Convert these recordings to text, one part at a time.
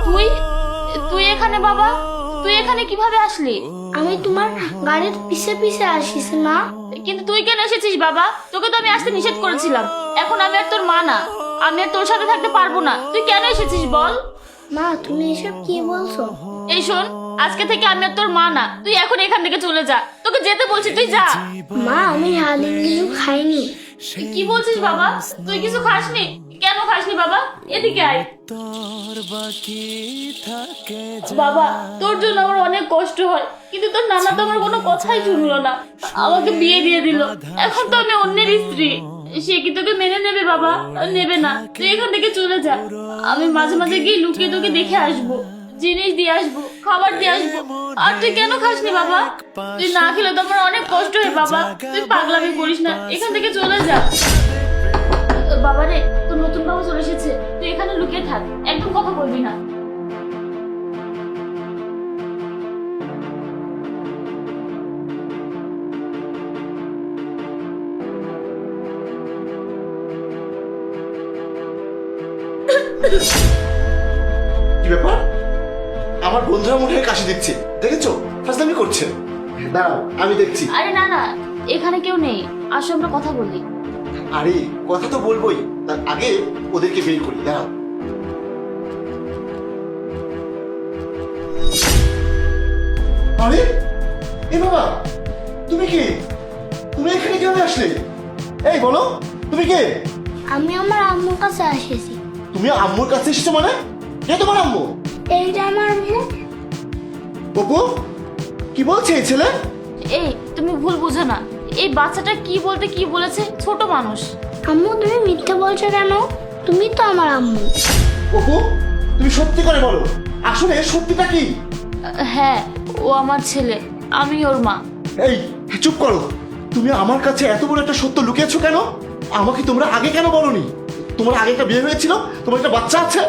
তুই তুই এখানে বাবা? তুই এখানে কিভাবে আসলি? আমি তোমার গাড়ির পিছে পিছে আসিস মা। কিন্তু তুই কেন এসেছিস বাবা? তোকে তো আমি আসতে নিষেধ করেছিলাম। এখন আমি আর তোর মা না, আমি আর তোর সাথে থাকতে পারবো না। তুই কেন এসেছিস বল? মা তুমি এসব কি বলছো? এই শোন, আজকে থেকে আমি আর তোর মা না, তুই এখন এখান থেকে চলে যা। তোকে যেতে বলছি, তুই যা। মা আমি হালিম কিছু খাইনি। কি বলছিস বাবা? তুই কিছু খাসনি? কেন খাসনি বাবা? এদিকে আয়। বাবা, তোর জন্য আমার অনেক কষ্ট হয়, কিন্তু তোর নানা তো আমার কোনো কথাই শুনলো না, আমাকে বিয়ে দিয়ে দিল। এখন তো আমি অন্যের স্ত্রী, সে কি তোকে মেনে নেবে বাবা? নেবে না। তুই এখান থেকে চলে যা। আমি মাঝে মাঝে গিয়ে লুকিয়ে তোকে দেখে আসবো, জিনিস দিয়ে আসবো, খাবার দিয়ে আসবো। আর তুই কেন খাসনি বাবা? তুই না খেলে তো আমার অনেক কষ্ট হয় বাবা। তুই পাগলামি করিস না, এখান থেকে চলে যা। বাবা রে, তোর নতুন বাবা চলে এসেছে, তুই এখানে লুকিয়ে থাক, একদম কথা বলবি না। কি ব্যাপার? আমার বন্ধুরা মনে হয় কাশি দিচ্ছে, দেখেছো? ফাজলামি করছে। দাঁড়াও, আমি দেখছি। আরে না না, এখানে কেউ নেই, আসো আমরা কথা বলি। আরে কথা তো বলবোই, তার আগে ওদেরকে বের করি। দাঁড়াও। আরে এ বাবা, তুমি কে? তুমি এখানে কিভাবে আসলে? এই বলো, তুমি কে? আমি আমার আম্মুর কাছে আসিছি। তুমি আম্মুর কাছে এসেছো মানে? কে তোমার আম্মু? এইটা আমার আম্মু। অপু, কি বলছে এই ছেলে? এই তুমি ভুল বুঝো না, এই বাচ্চাটা কি বলতে কি বলেছে, ছোট মানুষ। আম্মু তুমি মিথ্যে বলছো কেন? তুমি তো আমার আম্মু। অপু, তুমি সত্যি করে বলো, আসলে সত্যিটা কি? হ্যাঁ, ও আমার ছেলে, আমি ওর মা। এই চুপ করো। তুমি আমার কাছে এত বড় একটা সত্য লুকিয়েছো কেন? আমাকে তোমরা আগে কেন বলোনি? তোমার আগে একটা বিয়ে হয়েছিল, তোমার একটা বাচ্চা আছে।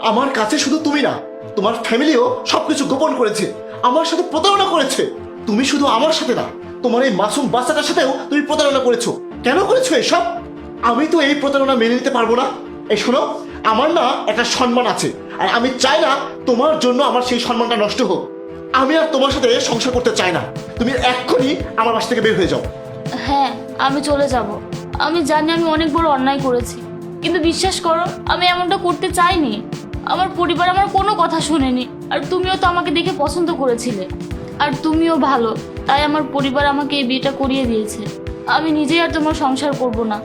আমার কাছে শুধু তুমি না, তোমার ফ্যামিলিও সবকিছু গোপন করেছে, আমার সাথে প্রতারণা করেছে। তুমি শুধু আমার সাথে না, তোমার এই মাসুম বাচ্চাটার সাথেও তুমি প্রতারণা করেছো। কেন করেছো এসব? আমি তো এই প্রতারণা মেনে নিতে পারবো না। এই শোনো, আমার না একটা সম্মান আছে, আর আমি চাই না তোমার জন্য আমার সেই সম্মানটা নষ্ট হোক। আমি আর তোমার সাথে সংসার করতে চাই না। তুমি এক্ষুনি আমার বাসা থেকে বের হয়ে যাও। হ্যাঁ, আমি চলে যাব। আমি জানি আমি অনেক বড় অন্যায় করেছি, কিন্তু বিশ্বাস করো, আমি এমনটা করতে চাইনি। আমার পরিবার আমার কোনো কথা শুনেনি, আর তুমিও তো আমাকে দেখে পছন্দ করেছিলে, আর তুমিও ভালো, তাই আমার পরিবার আমাকে এই বিয়েটা করিয়ে দিয়েছে। আমি নিজেই আর তোমার সংসার করব না,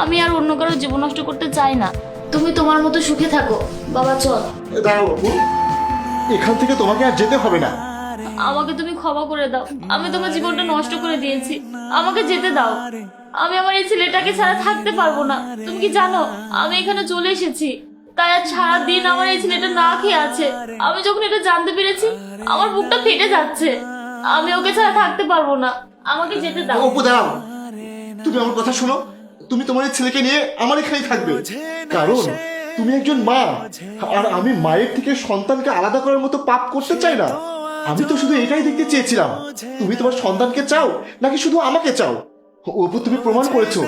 আমি আর অন্য কারো জীবন নষ্ট করতে চাই না। তুমি তোমার মতো সুখে থাকো। বাবা চল। দাঁড়াও বাবু, এখান থেকে তোমাকে আর যেতে হবে না। আমাকে তুমি ক্ষমা করে দাও, আমি তোমার জীবনটা নষ্ট করে দিয়েছি, আমাকে যেতে দাও। আমি আমার এই ছেলেটাকে ছাড়া থাকতে পারবো না। তুমি কি জানো, আমি এখানে চলে এসেছি, তাই আজ সারাদিন আমার এই ছেলেটা না খেয়ে আছে। আমি যখন এটা জানতে পেরেছি, আমার বুকটা ফেটে যাচ্ছে। আমি ওকে ছাড়া থাকতে পারবো না, আমাকে যেতে দাও। অপু দাঁড়াও, তুমি আমার কথা শোনো। তুমি তোমার এই ছেলেকে নিয়ে আমার এখানেই থাকবে, কারণ তুমি একজন মা, আর আমি মায়ের থেকে সন্তানকে আলাদা করার মতো পাপ করতে চাই না। আমি তো শুধু এটাই দেখতে চেয়েছিলাম, তুমি তোমার সন্তানকে চাও নাকি শুধু আমাকে চাও। অপু, তুমি প্রমাণ করেছো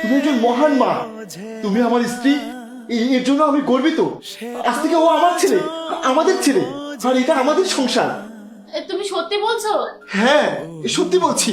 তুমি একজন মহান মা। তুমি আমার স্ত্রী, এর জন্য আমি গর্বিত। আজ থেকে ও আমার ছেলে, আমাদের ছেলে, আর এটা আমাদের সংসার। তুমি সত্যি বলছো? হ্যাঁ, সত্যি বলছি।